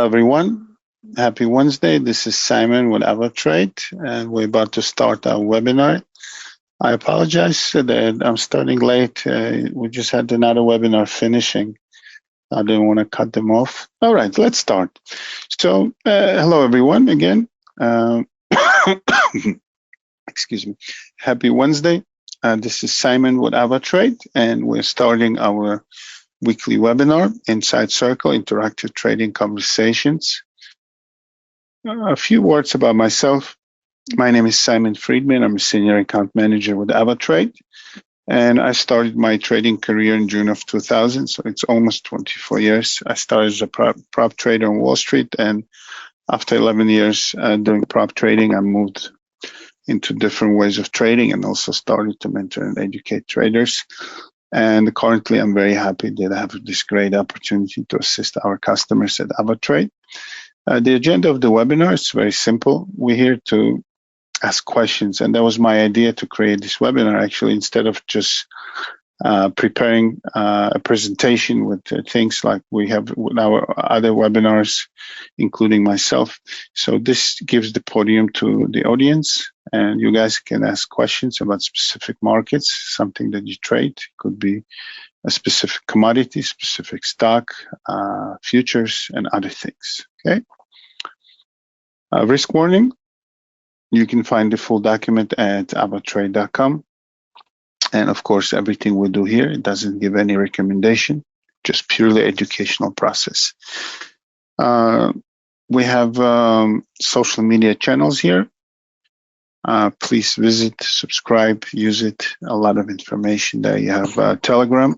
everyone. Happy Wednesday. This is Simon with AvaTrade, and we're about to start our webinar. I apologize that I'm starting late. We just had another webinar finishing. I didn't want to cut them off. All right, let's start. So, hello, everyone, again. Excuse me. Happy Wednesday. This is Simon with AvaTrade, and we're starting our weekly webinar, Inside Circle, Interactive Trading Conversations. A few words about myself. My name is Simon Friedman. I'm a Senior Account Manager with AvaTrade, and I started my trading career in June of 2000, so it's almost 24 years. I started as a prop trader on Wall Street, and after 11 years doing prop trading, I moved into different ways of trading and also started to mentor and educate traders. And currently, I'm very happy that I have this great opportunity to assist our customers at AvaTrade. The agenda of the webinar is very simple. We're here to ask questions, and that was my idea to create this webinar, actually, instead of just preparing a presentation with things like we have with our other webinars, including myself. So this gives the podium to the audience, and you guys can ask questions about specific markets, something that you trade. It could be a specific commodity, specific stock, futures, and other things. Okay. Risk warning. You can find the full document at avatrade.com. And of course, everything we do here, it doesn't give any recommendation, just purely educational process. We have social media channels here. Please visit, subscribe, use it. A lot of information there. You have Telegram,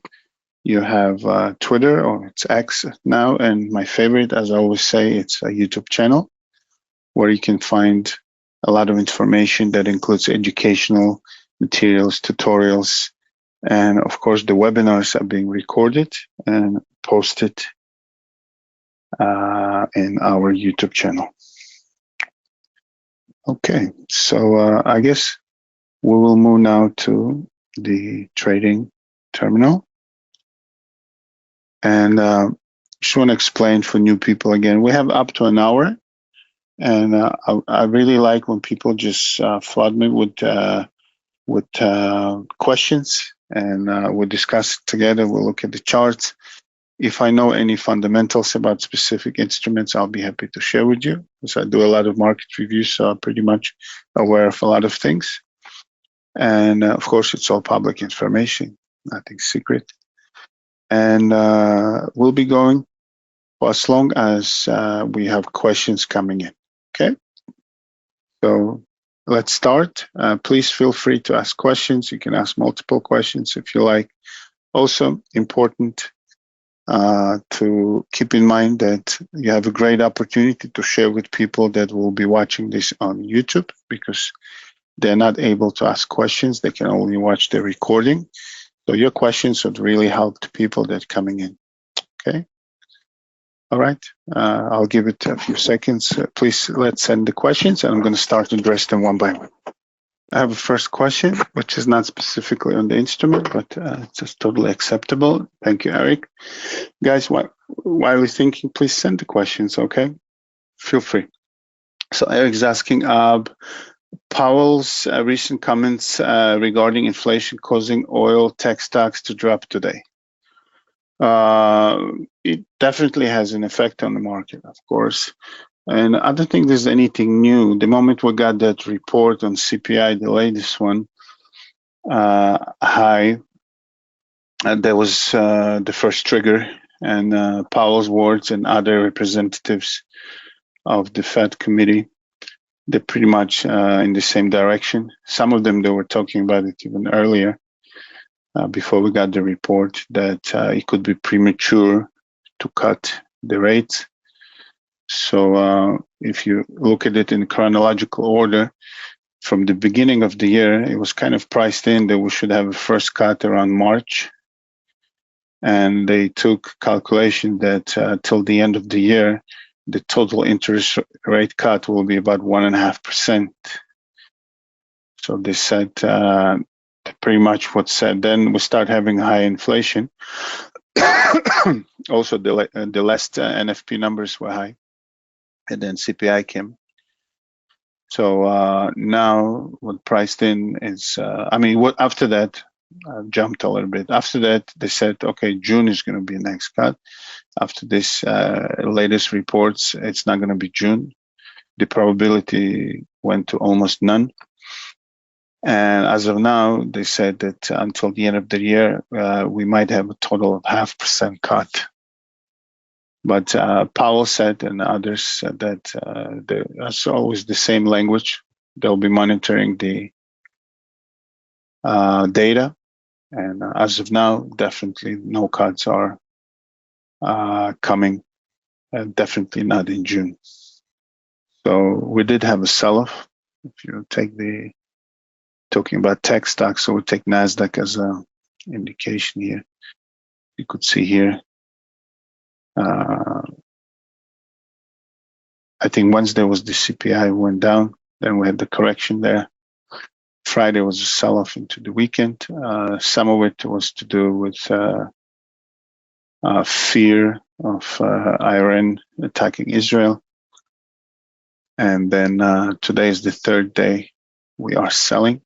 you have Twitter, or it's X now, and my favorite, as I always say, it's a YouTube channel where you can find a lot of information that includes educational materials, tutorials, and of course the webinars are being recorded and posted in our YouTube channel. Okay, so I guess we will move now to the trading terminal. And just want to explain for new people again, we have up to an hour, and I really like when people just flood me with questions, and we'll discuss it together. We'll look at the charts. If I know any fundamentals about specific instruments, I'll be happy to share with you, because I do a lot of market reviews, so I'm pretty much aware of a lot of things. And of course, it's all public information, nothing secret. And we'll be going for as long as we have questions coming in. Okay? So let's start. Please feel free to ask questions. You can ask multiple questions if you like. Also important to keep in mind that you have a great opportunity to share with people that will be watching this on YouTube, because they're not able to ask questions. They can only watch the recording. So your questions would really help the people that are coming in. Okay? All right, I'll give it a few seconds. Please, let's send the questions, and I'm going to start to address them one by one. I have a first question, which is not specifically on the instrument, but it's just totally acceptable. Thank you, Eric. Guys, while we're thinking, please send the questions, okay? Feel free. So Eric's asking, Powell's recent comments regarding inflation causing oil tech stocks to drop today. It definitely has an effect on the market, of course. And I don't think there's anything new. The moment we got that report on CPI, the latest one, high, that was the first trigger, and Powell's words and other representatives of the Fed committee, they're pretty much in the same direction. Some of them, they were talking about it even earlier, before we got the report, that it could be premature to cut the rates. So if you look at it in chronological order, from the beginning of the year, it was kind of priced in that we should have a first cut around March. And they took calculation that till the end of the year, the total interest rate cut will be about 1.5%. So they said pretty much what's said. Then we start having high inflation. Also, the last NFP numbers were high. and then CPI came. So now what priced in is, what after that jumped a little bit. After that, they said, okay, June is going to be the next cut. After this latest reports, it's not going to be June. The probability went to almost none. And as of now, they said that until the end of the year, we might have a total of 0.5% cut. But Powell said, and others said that that's always the same language. They'll be monitoring the data. And as of now, definitely no cuts are coming, definitely not in June. So we did have a sell-off. If you take talking about tech stocks, so we take NASDAQ as an indication here. You could see here, I think Wednesday was the CPI went down, then we had the correction there. Friday was a sell-off into the weekend. Some of it was to do with fear of Iran attacking Israel. And then today is the third day we are selling.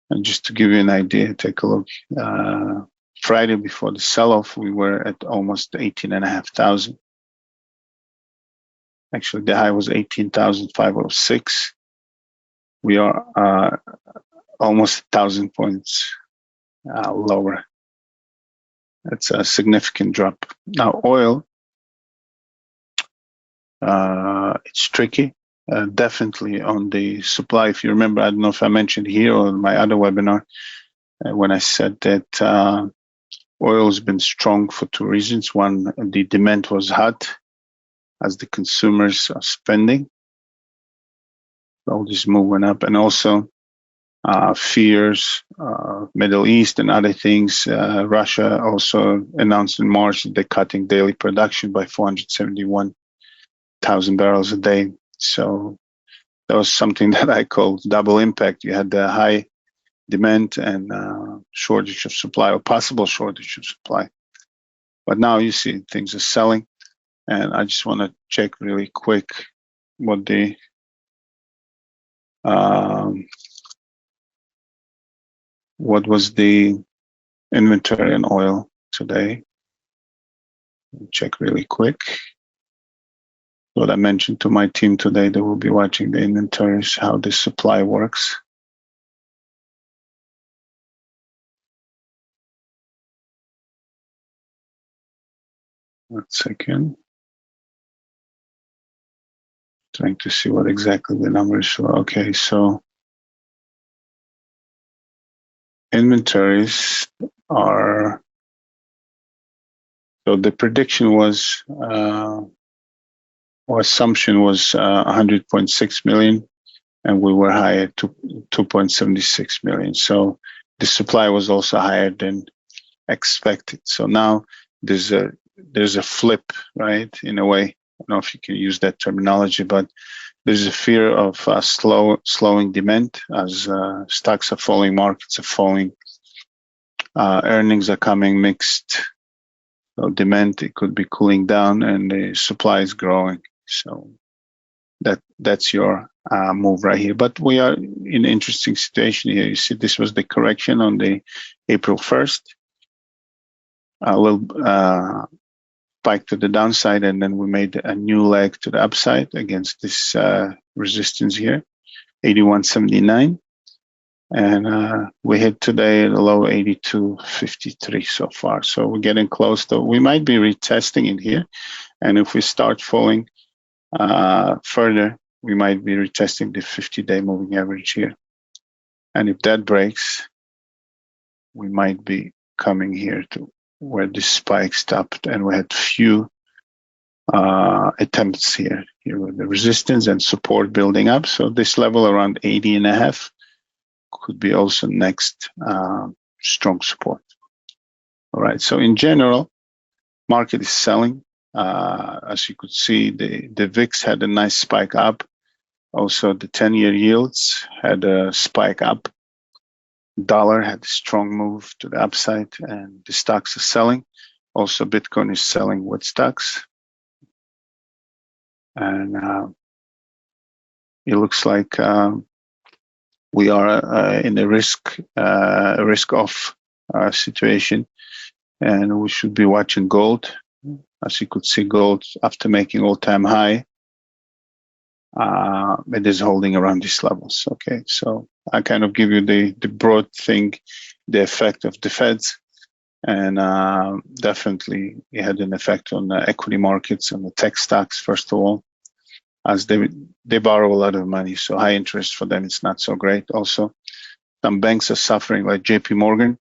And just to give you an idea, take a look. Friday before the sell-off, we were at almost 18,500. Actually, the high was 18,506. We are almost 1,000 points lower. That's a significant drop. Now, oil, it's tricky. Definitely on the supply. If you remember, I don't know if I mentioned here or in my other webinar, when I said that oil has been strong for two reasons. One, the demand was hot as the consumers are spending. All this move went up, and also fears, Middle East and other things. Russia also announced in March that they're cutting daily production by 471,000 barrels a day. So that was something that I called double impact. You had the high demand and shortage of supply, or possible shortage of supply. But now you see things are selling, and I just want to check really quick what the what was the inventory in oil today. Check really quick. What I mentioned to my team today, they will be watching the inventories, how the supply works. One second. Trying to see what exactly the numbers show. Okay, so inventories are, so the prediction was, or assumption was 100.6 million, and we were high at 2.76 million. So the supply was also higher than expected. So now there's a flip, right? In a way, I don't know if you can use that terminology, but there's a fear of slowing demand as stocks are falling, markets are falling, earnings are coming mixed. So demand, it could be cooling down, and the supply is growing. So that's your move right here. But we are in an interesting situation here. You see, this was the correction on the April 1st. A little spike to the downside, and then we made a new leg to the upside against this resistance here, 81.79. And we hit today at a low 82.53 so far. So we're getting close to, we might be retesting it here. And if we start falling further, we might be retesting the 50-day moving average here. And if that breaks, we might be coming here to where this spike stopped, and we had few attempts here with the resistance and support building up. So this level around 80.5 could be also next strong support. All right, so in general, market is selling. As you could see, the VIX had a nice spike up. Also, the 10-year yields had a spike up. Dollar had a strong move to the upside, and the stocks are selling. Also, Bitcoin is selling with stocks. and it looks like we are in a risk-off situation, and we should be watching gold. As you could see, gold after making all-time high, it is holding around these levels. Okay, so I kind of give you the broad thing, the effect of the Feds, and definitely it had an effect on the equity markets and the tech stocks, first of all, as they borrow a lot of money, so high interest for them, it's not so great. Also, some banks are suffering, like JP Morgan.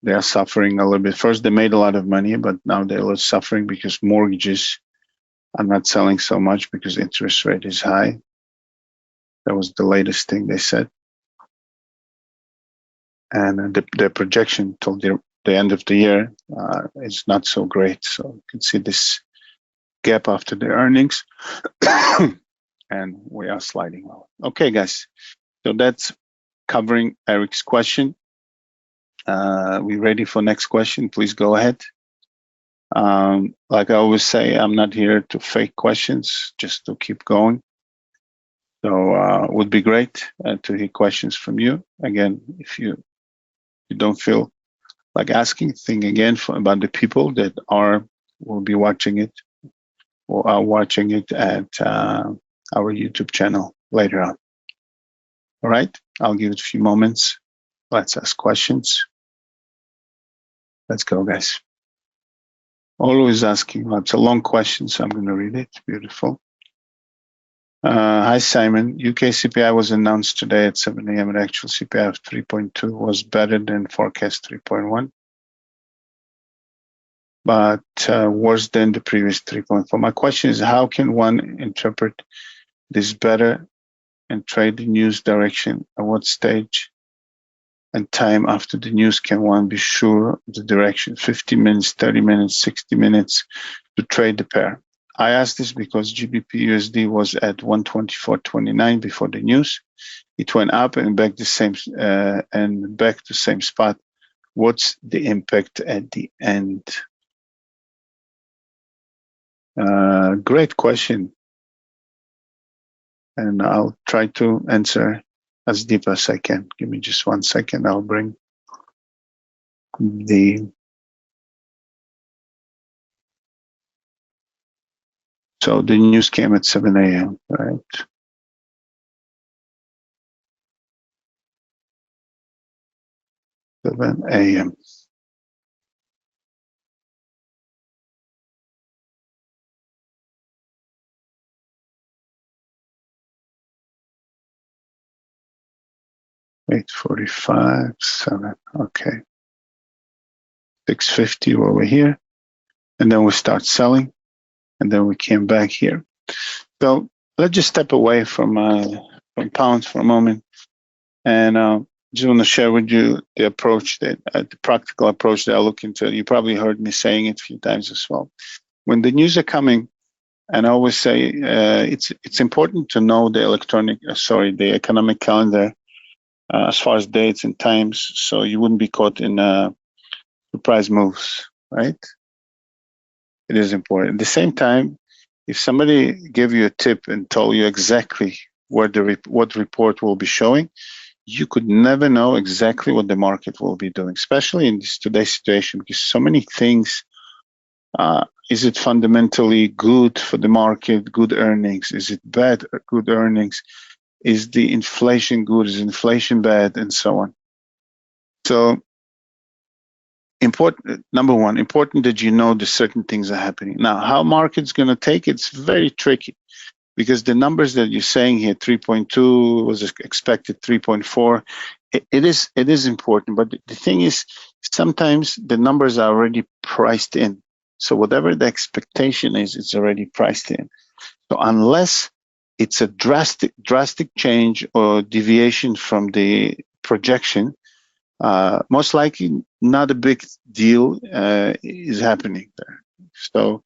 They are suffering a little bit. First, they made a lot of money, but now they're suffering because mortgages are not selling so much because interest rate is high. That was the latest thing they said. And their projection till the end of the year is not so great. So you can see this gap after the earnings. And we are sliding low. Okay, guys. So that's covering Eric's question. We ready for next question? Please go ahead. Like I always say, I'm not here to fake questions, just to keep going. So would be great to hear questions from you. Again, if you don't feel like asking, think again about the people that will be watching it or are watching it at our YouTube channel later on. All right, I'll give it a few moments. Let's ask questions. Let's go, guys. Always asking. Well, it's a long question, so I'm going to read it. Beautiful. Hi, Simon. UK CPI was announced today at 7 a.m. and actual CPI of 3.2 was better than forecast 3.1, but worse than the previous 3.4. My question is, how can one interpret this better and trade the news direction? At what stage and time after the news can one be sure of the direction? 50 minutes, 30 minutes, 60 minutes to trade the pair. I asked this because GBP USD was at 124.29 before the news. It went up and back to same spot. What's the impact at the end? Great question, and I'll try to answer as deep as I can. Give me just 1 second. I'll bring the. So the news came at 7 a.m., right? Seven a.m. $8:45, 7. Okay. 650 over here, and then we start selling, and then we came back here. So let's just step away from pounds for a moment, and just want to share with you the approach the practical approach that I look into. You probably heard me saying it a few times as well. When the news are coming, and I always say it's important to know the the economic calendar as far as dates and times, so you wouldn't be caught in surprise moves, right? It is important. At the same time, if somebody gave you a tip and told you exactly what report will be showing, you could never know exactly what the market will be doing, especially in today's situation, because so many things. Is it fundamentally good for the market, good earnings? Is it bad, good earnings? Is the inflation good? Is inflation bad? And so on. So number one, important that you know that certain things are happening. Now, how market's going to take it's very tricky, because the numbers that you're saying here, 3.2 was expected 3.4, it is important. But the thing is, sometimes the numbers are already priced in. So whatever the expectation is, it's already priced in. So unless it's a drastic change or deviation from the projection, most likely not a big deal is happening there. So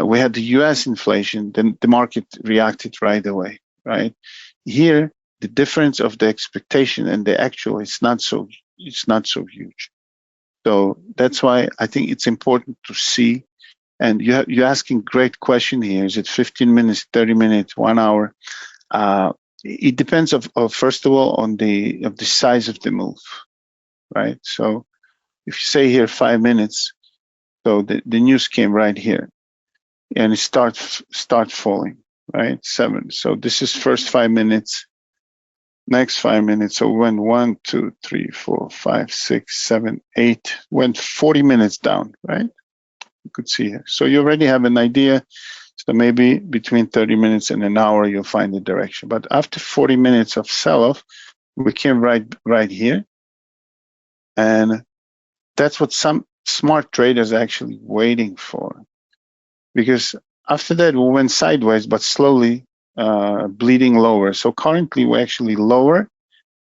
we had the U.S. inflation, then the market reacted right away, right? Here, the difference of the expectation and the actual, it's not so huge. So that's why I think it's important to see And you're asking great question here. Is it 15 minutes, 30 minutes, 1 hour? It depends first of all on the size of the move, right? So if you say here 5 minutes, so the news came right here, and it start falling, right? 7. So this is first 5 minutes. Next 5 minutes. So went 1, 2, 3, 4, 5, 6, 7, 8. Went 40 minutes down, right? You could see here. So you already have an idea. So maybe between 30 minutes and an hour, you'll find the direction. But after 40 minutes of sell-off, we came right here. And that's what some smart traders are actually waiting for. Because after that, we went sideways, but slowly bleeding lower. So currently, we're actually lower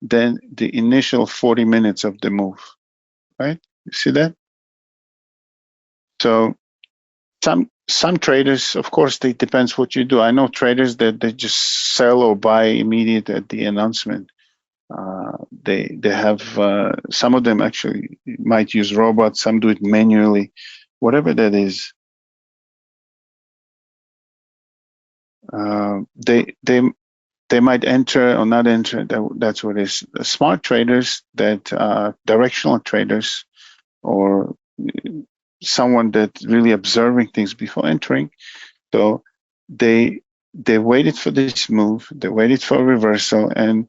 than the initial 40 minutes of the move, right? You see that? So some traders, of course, it depends what you do. I know traders that they just sell or buy immediate at the announcement. They have some of them actually might use robots. Some do it manually, whatever that is. They might enter or not enter. That's what it is. The smart traders, that directional traders, or someone that really observing things before entering. So they waited for this move. They waited for a reversal, and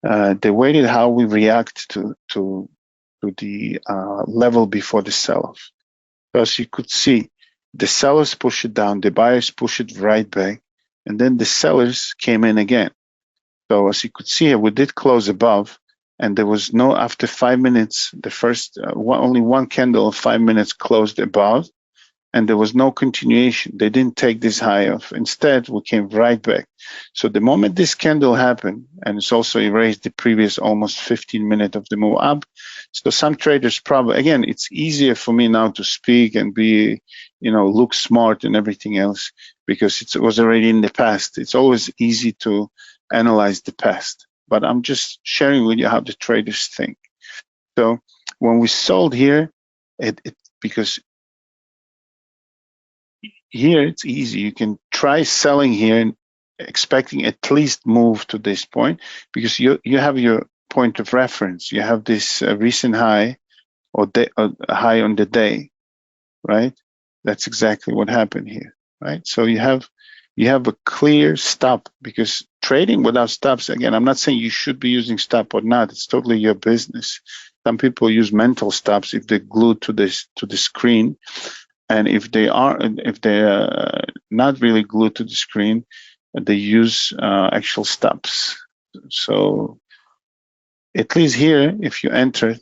they waited how we react to the level before the sell-off. So as you could see, the sellers push it down, the buyers push it right back, and then the sellers came in again. So as you could see here, we did close above, and there was no, after 5 minutes, the first, only one candle of 5 minutes closed above, and there was no continuation. They didn't take this high off. Instead, we came right back. So the moment this candle happened, and it's also erased the previous almost 15 minutes of the move up. So some traders probably, again, it's easier for me now to speak and be, look smart and everything else, because it was already in the past. It's always easy to analyze the past, but I'm just sharing with you how the traders think. So when we sold here, because here it's easy. You can try selling here and expecting at least move to this point, because you have your point of reference. You have this recent high or high on the day, right? That's exactly what happened here, right? So you have a clear stop, because trading without stops, again, I'm not saying you should be using stop or not. It's totally your business. Some people use mental stops if they're glued to the screen. And if they're not really glued to the screen, they use actual stops. So at least here, if you enter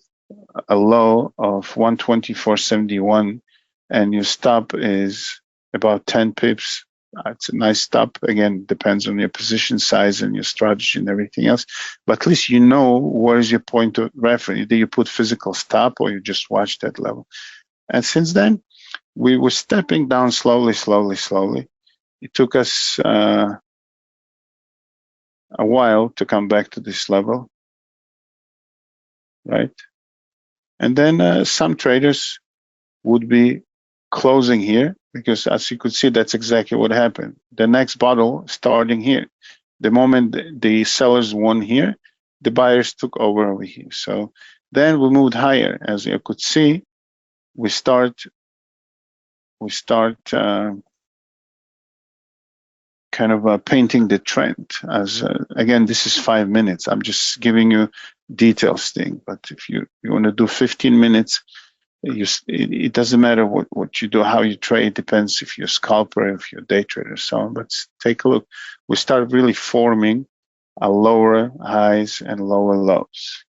a low of 124.71 and your stop is about 10 pips, it's a nice stop. Again, depends on your position size and your strategy and everything else. But at least you know what is your point of reference. Either you put physical stop or you just watch that level. And since then, we were stepping down slowly. It took us a while to come back to this level, right? And then some traders would be closing here, because as you could see, that's exactly what happened. The next bottle starting here. The moment the sellers won here, the buyers took over here. So then we moved higher. As you could see, we start kind of painting the trend as again, this is 5 minutes. I'm just giving you details thing, but if you want to do 15 minutes, it doesn't matter what you do, how you trade. It depends if you're a scalper, if you're a day trader, so on. But take a look. We start really forming a lower highs and lower lows.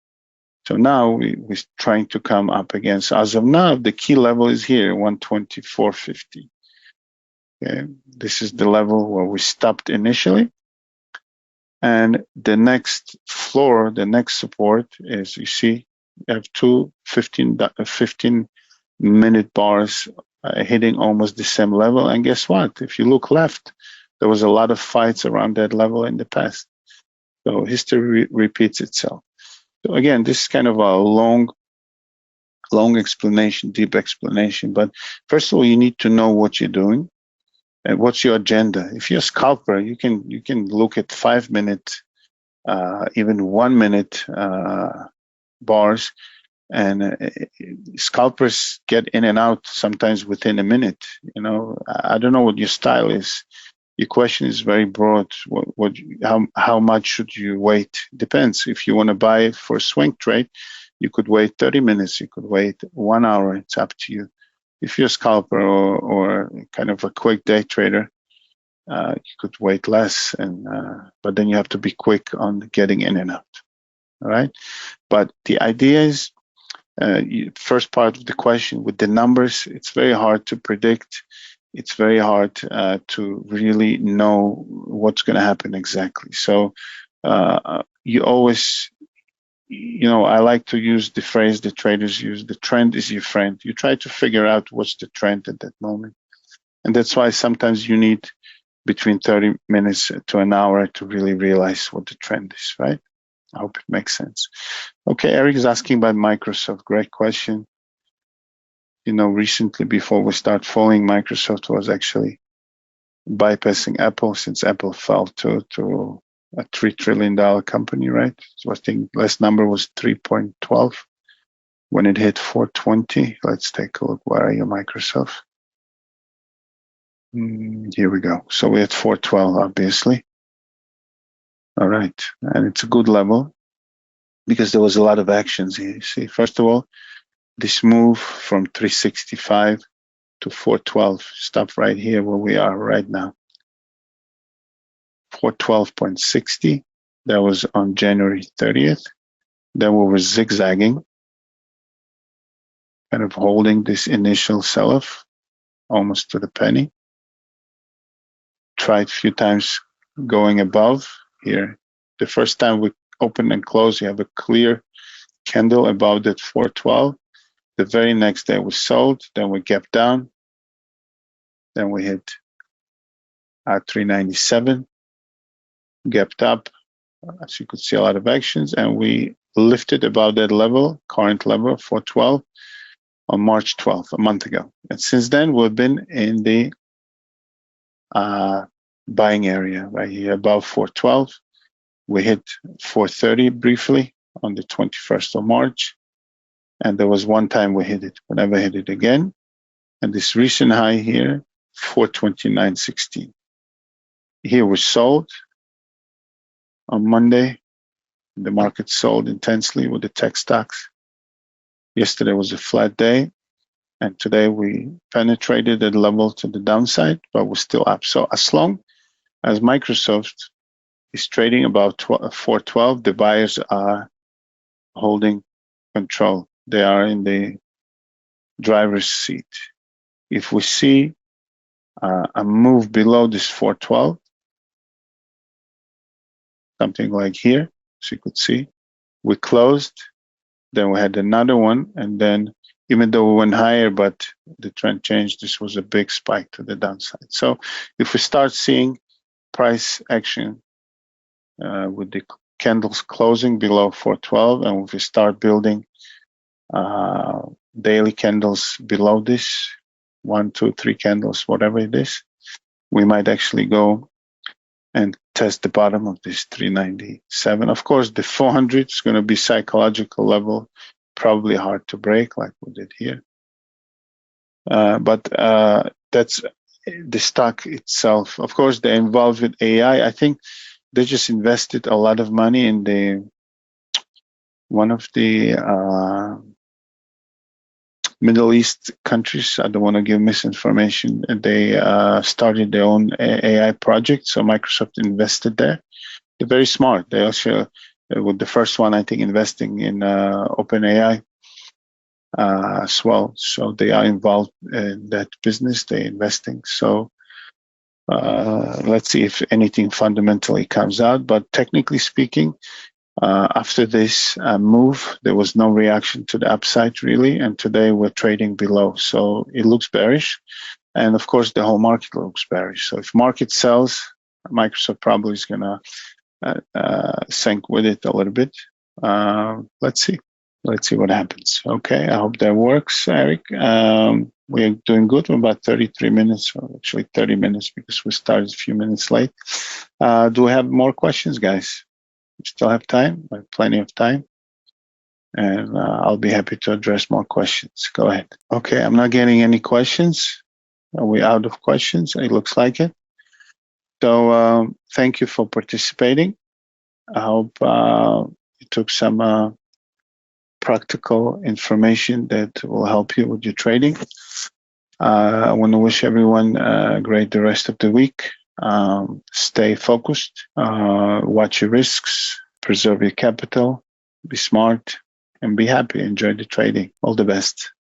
So now we're trying to come up again. So as of now, the key level is here, 124.50. Okay, this is the level where we stopped initially. And the next floor, the next support is, you see, you have two 15-minute bars hitting almost the same level. And guess what? If you look left, there was a lot of fights around that level in the past. So history repeats itself. So again, this is kind of a long long explanation, deep explanation. But first of all, you need to know what you're doing and what's your agenda. If you're a scalper, you can look at 5 minute, even 1 minute bars, and scalpers get in and out sometimes within a minute. I don't know what your style is. Your question is very broad. How much should you wait? Depends. If you want to buy it for a swing trade, you could wait 30 minutes. You could wait 1 hour. It's up to you. If you're a scalper or kind of a quick day trader, you could wait less, but then you have to be quick on getting in and out. All right. But the idea is, first part of the question with the numbers, it's very hard to predict. It's very hard to really know what's going to happen exactly. So you always, I like to use the phrase the traders use: the trend is your friend. You try to figure out what's the trend at that moment. And that's why sometimes you need between 30 minutes to an hour to really realize what the trend is, right? I hope it makes sense. Okay, Eric is asking about Microsoft. Great question. Recently, before we start following, Microsoft was actually bypassing Apple, since Apple fell to a $3 trillion company, right? So I think last number was 3.12 when it hit 420. Let's take a look. Where are you, Microsoft? Here we go. So we're at 412, obviously. All right, and it's a good level because there was a lot of actions here. You see, first of all, this move from 365 to 412, stop right here where we are right now. 412.60, that was on January 30th. Then we were zigzagging, kind of holding this initial sell-off almost to the penny. Tried a few times going above here. The first time we open and close, you have a clear candle above that 412. The very next day we sold, then we gapped down, then we hit 397, gapped up, as you could see, a lot of actions, and we lifted above that level, current level 412, on March 12th, a month ago. And since then, we've been in the buying area right here above 412. We hit 430 briefly on the 21st of March. And there was one time we hit it. We never hit it again. And this recent high here, 429.16. Here we sold on Monday. The market sold intensely with the tech stocks. Yesterday was a flat day. And today we penetrated that level to the downside, but we're still up. So as long as Microsoft is trading about 412, the buyers are holding control. They are in the driver's seat. If we see a move below this 412, something like here, as you could see, we closed, then we had another one, and then even though we went higher, but the trend changed, this was a big spike to the downside. So if we start seeing price action with the candles closing below 412, and if we start building daily candles below this, 1, 2, 3 candles, whatever it is, we might actually go and test the bottom of this 397. Of course, the 400 is going to be psychological level, probably hard to break like we did here. But that's the stock itself. Of course, they're involved with AI. I think they just invested a lot of money in one of the Middle East countries. I don't want to give misinformation. They started their own AI project, so Microsoft invested there. They're very smart. They also were the first one, I think, investing in OpenAI as well. So they are involved in that business. They're investing. So let's see if anything fundamentally comes out. But technically speaking, after this move, there was no reaction to the upside really, and today we're trading below. So it looks bearish, and of course the whole market looks bearish. So if market sells, Microsoft probably is gonna sink with it a little bit. Let's see. let's see what happens. Okay, I hope that works, Eric. We're doing good. We're about 33 minutes, or actually 30 minutes because we started a few minutes late. Do we have more questions, guys? We still have time, we have plenty of time. And I'll be happy to address more questions. Go ahead. Okay, I'm not getting any questions. Are we out of questions? It looks like it. So thank you for participating. I hope you took some practical information that will help you with your trading. I want to wish everyone a great the rest of the week. Stay focused, watch your risks, preserve your capital, be smart, and be happy. Enjoy the trading. All the best.